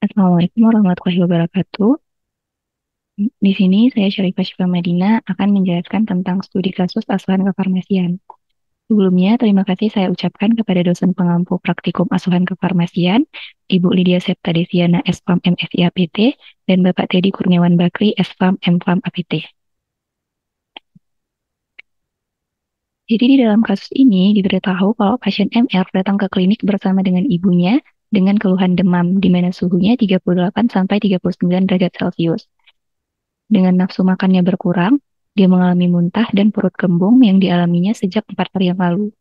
Assalamualaikum warahmatullahi wabarakatuh. Di sini saya Syarifah Syifa Madina akan menjelaskan tentang studi kasus asuhan kefarmasian. Sebelumnya, terima kasih saya ucapkan kepada dosen pengampu praktikum asuhan kefarmasian, Ibu Lydia Septa Desiana, S.Farm MSI APT, dan Bapak Teddy Kurniawan Bakri, S.Farm M.Farm APT. Jadi di dalam kasus ini diberitahu kalau pasien MR datang ke klinik bersama dengan ibunya dengan keluhan demam, di mana suhunya 38 sampai 39 derajat Celcius. Dengan nafsu makannya berkurang, dia mengalami muntah dan perut kembung yang dialaminya sejak 4 hari yang lalu.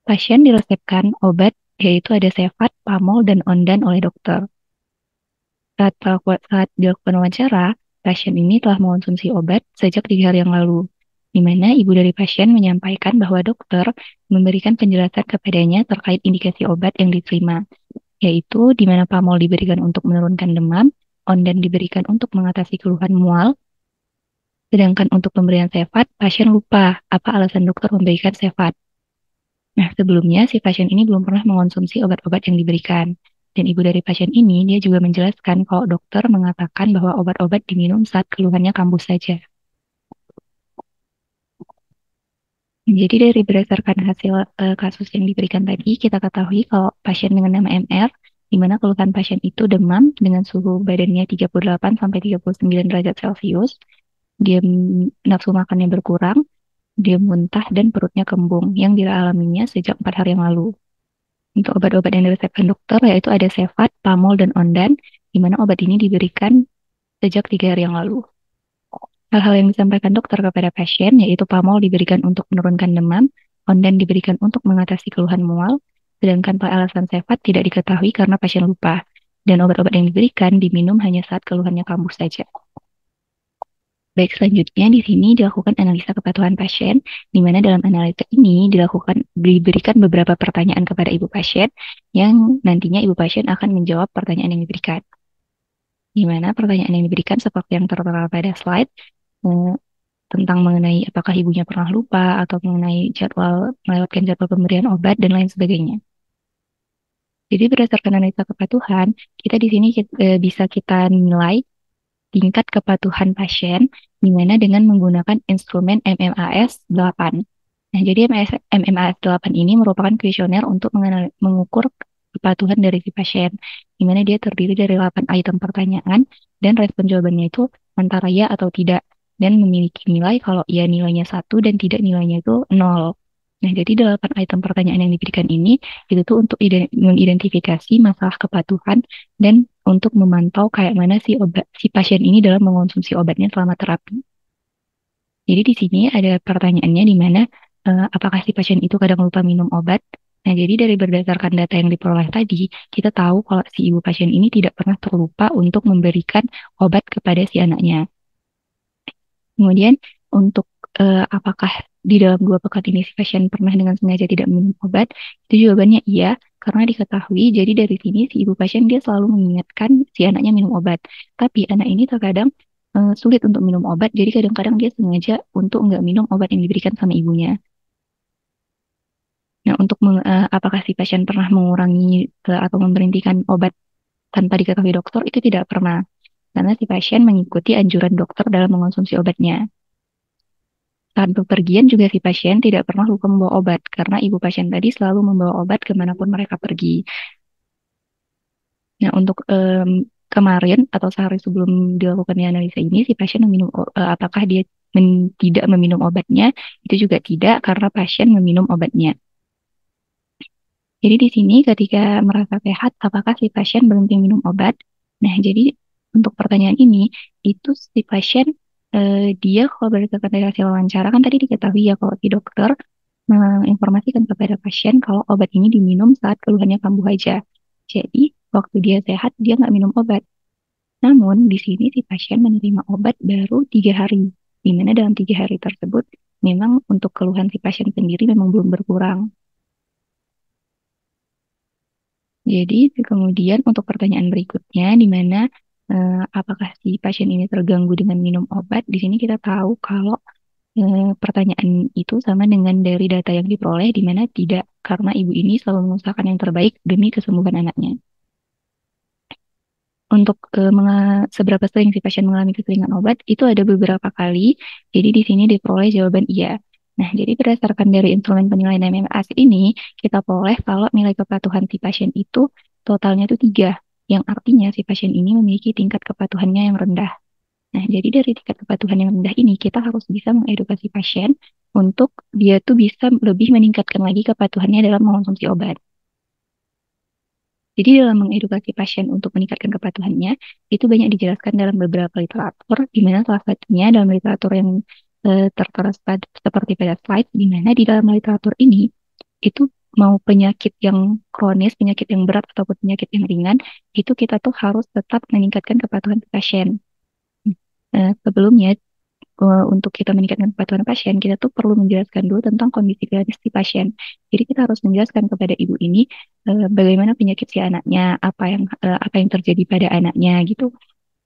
Pasien diresepkan obat, yaitu ada Zefat, Pamol, dan Ondan oleh dokter. Saat dilakukan wawancara, pasien ini telah mengonsumsi obat sejak 3 hari yang lalu, di mana ibu dari pasien menyampaikan bahwa dokter memberikan penjelasan kepadanya terkait indikasi obat yang diterima, yaitu di mana Pamol diberikan untuk menurunkan demam, Ondan diberikan untuk mengatasi keluhan mual. Sedangkan untuk pemberian Zefat, pasien lupa apa alasan dokter memberikan Zefat. Nah, sebelumnya si pasien ini belum pernah mengonsumsi obat-obat yang diberikan. Dan ibu dari pasien ini, dia juga menjelaskan kalau dokter mengatakan bahwa obat-obat diminum saat keluhannya kambuh saja. Jadi dari berdasarkan hasil kasus yang diberikan tadi, kita ketahui kalau pasien dengan nama MR, di mana keluhan pasien itu demam dengan suhu badannya 38 sampai 39 derajat Celcius, dia nafsu makannya berkurang, dia muntah dan perutnya kembung yang dialaminya sejak 4 hari yang lalu. Untuk obat-obat yang diresepkan dokter yaitu ada Zefat, Pamol, dan Ondan, di mana obat ini diberikan sejak 3 hari yang lalu. Hal-hal yang disampaikan dokter kepada pasien yaitu Pamol diberikan untuk menurunkan demam, Ondan diberikan untuk mengatasi keluhan mual, sedangkan alasan Zefat tidak diketahui karena pasien lupa. Dan obat-obat yang diberikan diminum hanya saat keluhannya kambuh saja. Baik, selanjutnya di sini dilakukan analisa kepatuhan pasien, di mana dalam analisa ini diberikan beberapa pertanyaan kepada ibu pasien, yang nantinya ibu pasien akan menjawab pertanyaan yang diberikan. Di mana pertanyaan yang diberikan seperti yang tertera pada slide, eh, tentang mengenai apakah ibunya pernah lupa, atau mengenai melewatkan jadwal pemberian obat, dan lain sebagainya. Jadi berdasarkan analisa kepatuhan, kita di sini bisa kita nilai tingkat kepatuhan pasien, di mana dengan menggunakan instrumen MMAS 8. Nah, jadi MMAS 8 ini merupakan kuesioner untuk mengukur kepatuhan dari si pasien, di mana dia terdiri dari 8 item pertanyaan, dan respon jawabannya itu antara ya atau tidak, dan memiliki nilai kalau ya nilainya 1 dan tidak nilainya itu 0. Nah, jadi 8 item pertanyaan yang diberikan ini, itu tuh untuk mengidentifikasi masalah kepatuhan dan untuk memantau kayak mana si pasien ini dalam mengonsumsi obatnya selama terapi. Jadi di sini ada pertanyaannya di mana apakah si pasien itu kadang lupa minum obat. Nah, jadi dari berdasarkan data yang diperoleh tadi, kita tahu kalau si ibu pasien ini tidak pernah terlupa untuk memberikan obat kepada si anaknya. Kemudian untuk apakah di dalam 2 pekan ini si pasien pernah dengan sengaja tidak minum obat, itu jawabannya iya, karena diketahui. Jadi dari sini si ibu pasien dia selalu mengingatkan si anaknya minum obat. Tapi anak ini terkadang sulit untuk minum obat, jadi kadang-kadang dia sengaja untuk nggak minum obat yang diberikan sama ibunya. Nah, untuk apakah si pasien pernah mengurangi atau memberhentikan obat tanpa diketahui dokter, itu tidak pernah. Karena si pasien mengikuti anjuran dokter dalam mengonsumsi obatnya. Saat bepergian juga si pasien tidak pernah lupa membawa obat, karena ibu pasien tadi selalu membawa obat kemanapun mereka pergi. Nah, untuk kemarin atau sehari sebelum dilakukan analisa ini, si pasien apakah dia tidak meminum obatnya, itu juga tidak, karena pasien meminum obatnya. Jadi di sini ketika merasa sehat, apakah si pasien berhenti minum obat? Nah, jadi untuk pertanyaan ini, itu si pasien, dia kalau berdasarkan dari hasil wawancara, kan tadi diketahui ya kalau si dokter menginformasikan kepada pasien kalau obat ini diminum saat keluhannya kambuh aja. Jadi, waktu dia sehat, dia nggak minum obat. Namun, di sini si pasien menerima obat baru 3 hari. Di mana dalam 3 hari tersebut, memang untuk keluhan si pasien sendiri memang belum berkurang. Jadi, kemudian untuk pertanyaan berikutnya, di mana apakah si pasien ini terganggu dengan minum obat? Di sini kita tahu kalau pertanyaan itu sama dengan dari data yang diperoleh, di mana tidak, karena ibu ini selalu mengusahakan yang terbaik demi kesembuhan anaknya. untuk seberapa sering si pasien mengalami keseringan obat, itu ada beberapa kali. Jadi di sini diperoleh jawaban iya. Nah, jadi berdasarkan dari instrumen penilaian MMAS ini, kita peroleh kalau nilai kepatuhan si pasien itu totalnya itu 3, yang artinya si pasien ini memiliki tingkat kepatuhannya yang rendah. Nah, jadi dari tingkat kepatuhan yang rendah ini, kita harus bisa mengedukasi pasien untuk dia tuh bisa lebih meningkatkan lagi kepatuhannya dalam mengonsumsi obat. Jadi dalam mengedukasi pasien untuk meningkatkan kepatuhannya, itu banyak dijelaskan dalam beberapa literatur, di mana salah satunya dalam literatur yang tertera seperti pada slide, di mana di dalam literatur ini, itu mau penyakit yang kronis, penyakit yang berat, ataupun penyakit yang ringan, itu kita tuh harus tetap meningkatkan kepatuhan pasien. Sebelumnya, untuk kita meningkatkan kepatuhan pasien, kita tuh perlu menjelaskan dulu tentang kondisi klinis si pasien. Jadi kita harus menjelaskan kepada ibu ini bagaimana penyakit si anaknya, apa yang terjadi pada anaknya gitu.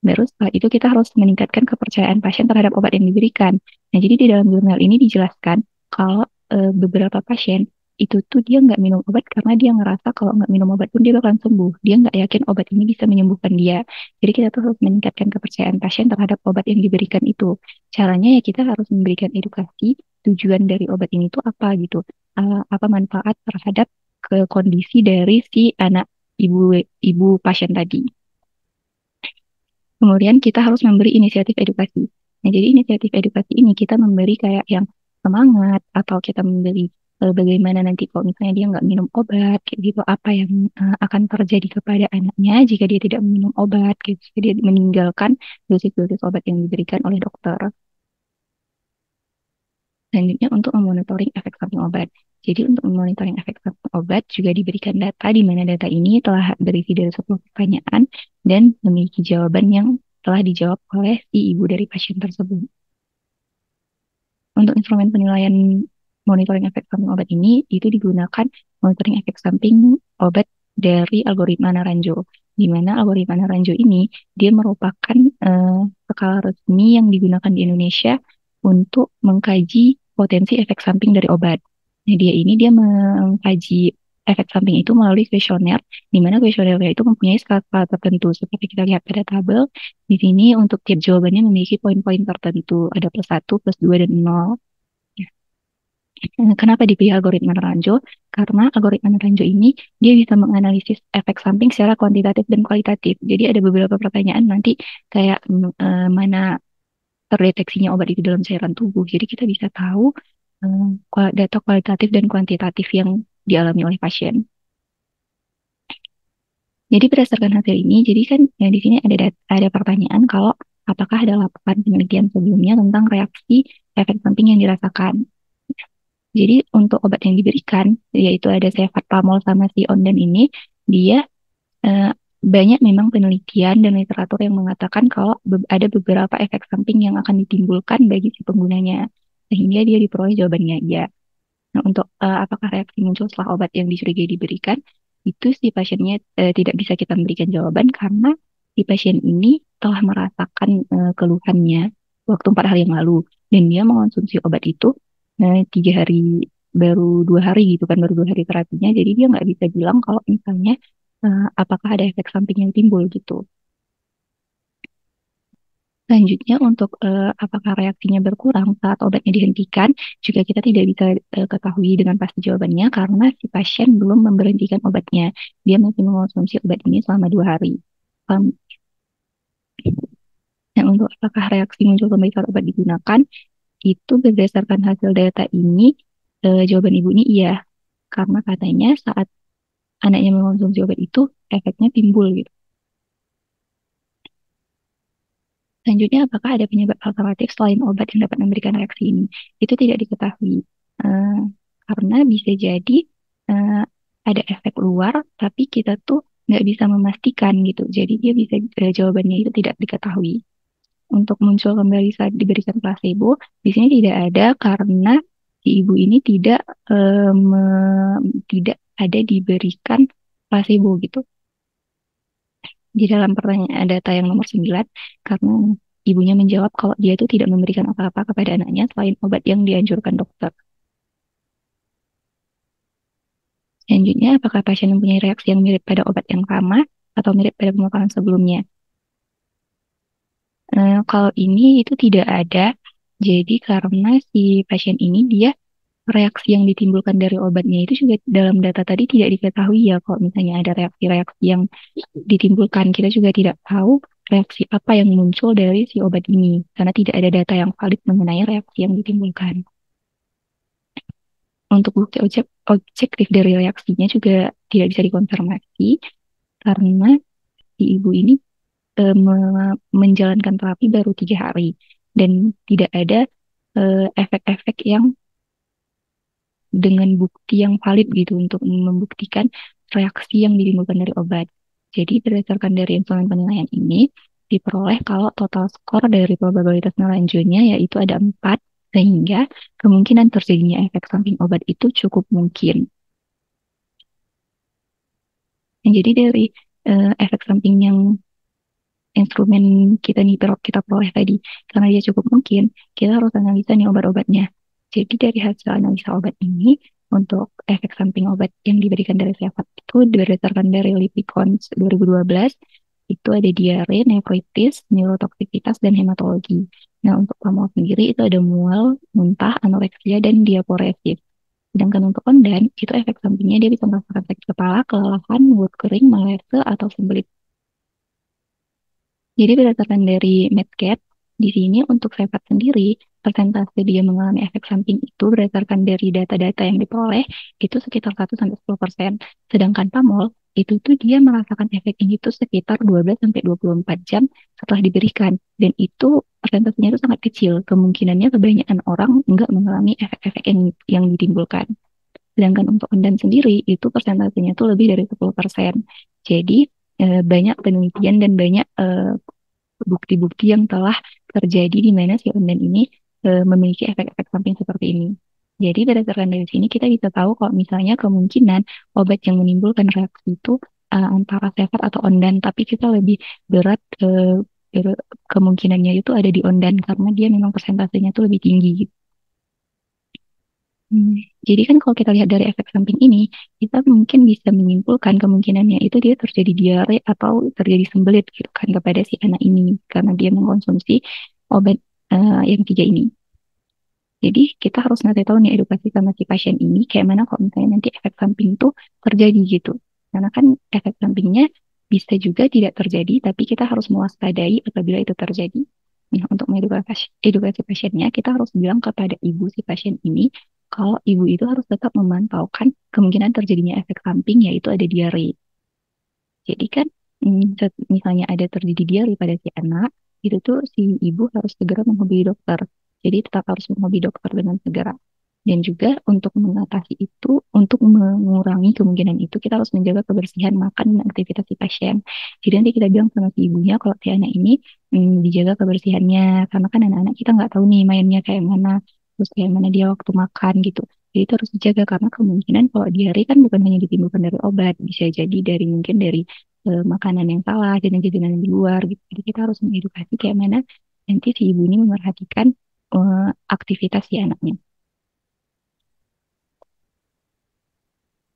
Baru setelah itu kita harus meningkatkan kepercayaan pasien terhadap obat yang diberikan. Nah, jadi di dalam jurnal ini dijelaskan kalau beberapa pasien itu tuh dia nggak minum obat karena dia ngerasa kalau nggak minum obat pun dia bakalan sembuh. Dia nggak yakin obat ini bisa menyembuhkan dia. Jadi kita tuh harus meningkatkan kepercayaan pasien terhadap obat yang diberikan itu. Caranya ya kita harus memberikan edukasi tujuan dari obat ini tuh apa gitu. Apa manfaat terhadap ke kondisi dari si anak ibu ibu pasien tadi. Kemudian kita harus memberi inisiatif edukasi. Nah, jadi inisiatif edukasi ini kita memberi kayak yang semangat atau kita memberi bagaimana nanti kalau misalnya dia nggak minum obat, kayak gitu, apa yang akan terjadi kepada anaknya jika dia tidak minum obat, gitu, jika dia meninggalkan dosis-dosis obat yang diberikan oleh dokter. Selanjutnya untuk memonitoring efek samping obat. Jadi untuk memonitoring efek samping obat juga diberikan data di mana data ini telah berisi dari 10 pertanyaan dan memiliki jawaban yang telah dijawab oleh si ibu dari pasien tersebut. Untuk instrumen penilaian monitoring efek samping obat ini, itu digunakan monitoring efek samping obat dari algoritma Naranjo. Di mana algoritma Naranjo ini, dia merupakan skala resmi yang digunakan di Indonesia untuk mengkaji potensi efek samping dari obat. Nah, dia mengkaji efek samping itu melalui kuesioner, di mana kuesionernya itu mempunyai skala-skala tertentu. Seperti kita lihat pada tabel, di sini untuk tiap jawabannya memiliki poin-poin tertentu. Ada plus 1, plus 2, dan 0. Kenapa dipilih algoritma Naranjo? Karena algoritma Naranjo ini dia bisa menganalisis efek samping secara kuantitatif dan kualitatif. Jadi ada beberapa pertanyaan nanti kayak mana terdeteksinya obat itu dalam cairan tubuh. Jadi kita bisa tahu data kualitatif dan kuantitatif yang dialami oleh pasien. Jadi berdasarkan hasil ini, jadi kan ya, di sini ada pertanyaan kalau apakah ada laporan penelitian sebelumnya tentang reaksi efek samping yang dirasakan. Jadi untuk obat yang diberikan, yaitu ada cefepramol sama si Ondan ini, dia eh, banyak memang penelitian dan literatur yang mengatakan kalau ada beberapa efek samping yang akan ditimbulkan bagi si penggunanya, sehingga dia diperoleh jawabannya ya. Nah, untuk apakah reaksi muncul setelah obat yang dicurigai diberikan, itu si pasiennya tidak bisa kita memberikan jawaban karena si pasien ini telah merasakan keluhannya waktu 4 hari yang lalu dan dia mengonsumsi obat itu 3 hari, baru 2 hari gitu kan, baru 2 hari terapinya, jadi dia nggak bisa bilang kalau misalnya apakah ada efek samping yang timbul gitu. Selanjutnya untuk apakah reaksinya berkurang saat obatnya dihentikan, juga kita tidak bisa ketahui dengan pasti jawabannya karena si pasien belum memberhentikan obatnya. Dia masih mengonsumsi obat ini selama 2 hari. Um, dan untuk apakah reaksi muncul kembali saat obat digunakan, itu berdasarkan hasil data ini, jawaban ibu ini iya. Karena katanya saat anaknya mengonsumsi obat itu, efeknya timbul gitu. Selanjutnya, apakah ada penyebab alternatif selain obat yang dapat memberikan reaksi ini? Itu tidak diketahui. Eh, karena bisa jadi eh, ada efek luar, tapi kita tuh nggak bisa memastikan gitu. Jadi dia bisa jawabannya itu tidak diketahui. Untuk muncul kembali saat diberikan placebo, di sini tidak ada karena si ibu ini tidak ada diberikan placebo gitu di dalam pertanyaan data yang nomor 9 karena ibunya menjawab kalau dia itu tidak memberikan apa-apa kepada anaknya selain obat yang dianjurkan dokter. Selanjutnya, apakah pasien mempunyai reaksi yang mirip pada obat yang sama atau mirip pada pemakaman sebelumnya? Kalau ini itu tidak ada. Jadi karena si pasien ini dia reaksi yang ditimbulkan dari obatnya itu juga dalam data tadi tidak diketahui ya. Kalau misalnya ada reaksi-reaksi yang ditimbulkan, kita juga tidak tahu reaksi apa yang muncul dari si obat ini karena tidak ada data yang valid mengenai reaksi yang ditimbulkan. Untuk bukti objektif dari reaksinya juga tidak bisa dikonfirmasi karena si ibu ini menjalankan terapi baru 3 hari dan tidak ada efek-efek yang dengan bukti yang valid gitu untuk membuktikan reaksi yang ditimbulkan dari obat. Jadi berdasarkan dari instrumen penilaian ini diperoleh kalau total skor dari probabilitas nelanjutnya yaitu ada 4 sehingga kemungkinan terjadinya efek samping obat itu cukup mungkin. Nah, jadi dari efek samping yang instrumen kita nih kita peroleh tadi karena dia cukup mungkin kita harus analisa nih obat-obatnya. Jadi dari hasil analisa obat ini untuk efek samping obat yang diberikan dari Zevot itu berdasarkan dari Lipicons 2012 itu ada diare, nefritis, neurotoksisitas, dan hematologi. Nah, untuk pamol sendiri itu ada mual, muntah, anoreksia, dan diaporesis. Sedangkan untuk ondan, itu efek sampingnya dia bisa merasakan sakit kepala, kelelahan, mulut kering, melese, atau sembelit. Jadi berdasarkan dari Medcat, di sini untuk Cepat sendiri, persentase dia mengalami efek samping itu berdasarkan dari data-data yang diperoleh, itu sekitar 1-10%. Sedangkan Pamol, itu tuh dia merasakan efek ini tuh sekitar 12-24 jam setelah diberikan. Dan itu persentasenya itu sangat kecil. Kemungkinannya kebanyakan orang nggak mengalami efek-efek yang ditimbulkan. Sedangkan untuk Ondan sendiri, itu persentasenya tuh lebih dari 10%. Jadi, banyak penelitian dan banyak bukti-bukti yang telah terjadi di mana si ondan ini memiliki efek-efek samping seperti ini. Jadi berdasarkan dari sini kita bisa tahu kalau misalnya kemungkinan obat yang menimbulkan reaksi itu antara Zevot atau ondan, tapi kita lebih berat kemungkinannya itu ada di ondan karena dia memang persentasenya itu lebih tinggi. Hmm, Jadi kan kalau kita lihat dari efek samping ini, kita mungkin bisa menyimpulkan kemungkinannya itu dia terjadi diare atau terjadi sembelit gitu kan kepada si anak ini karena dia mengkonsumsi obat yang 3 ini. Jadi kita harus nanti tahu nih edukasi sama si pasien ini kayak mana kalau misalnya nanti efek samping itu terjadi gitu. Karena kan efek sampingnya bisa juga tidak terjadi, tapi kita harus mewaspadai apabila itu terjadi. Nah, untuk edukasi pasiennya, kita harus bilang kepada ibu si pasien ini kalau ibu itu harus tetap memantaukan kemungkinan terjadinya efek samping yaitu ada diare. Jadi kan misalnya ada terjadi diare pada si anak, itu tuh si ibu harus segera menghubungi dokter. Jadi tetap harus menghubungi dokter dengan segera. Dan juga untuk mengatasi itu, untuk mengurangi kemungkinan itu, kita harus menjaga kebersihan makan dan aktivitas si pasien. Jadi nanti kita bilang sama si ibunya kalau si anak ini dijaga kebersihannya, karena kan anak-anak kita nggak tahu nih mainnya kayak mana, terus kayak mana dia waktu makan gitu. Jadi itu harus dijaga karena kemungkinan kalau diare kan bukan hanya ditimbulkan dari obat, bisa jadi dari mungkin dari makanan yang salah, jajanan-jajanan yang di luar gitu. Jadi kita harus mengedukasi kayak mana nanti si ibu ini memerhatikan aktivitas si anaknya.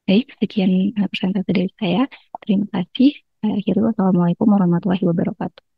Baik, sekian persentase dari saya. Terima kasih. Akhirnya, wassalamualaikum warahmatullahi wabarakatuh.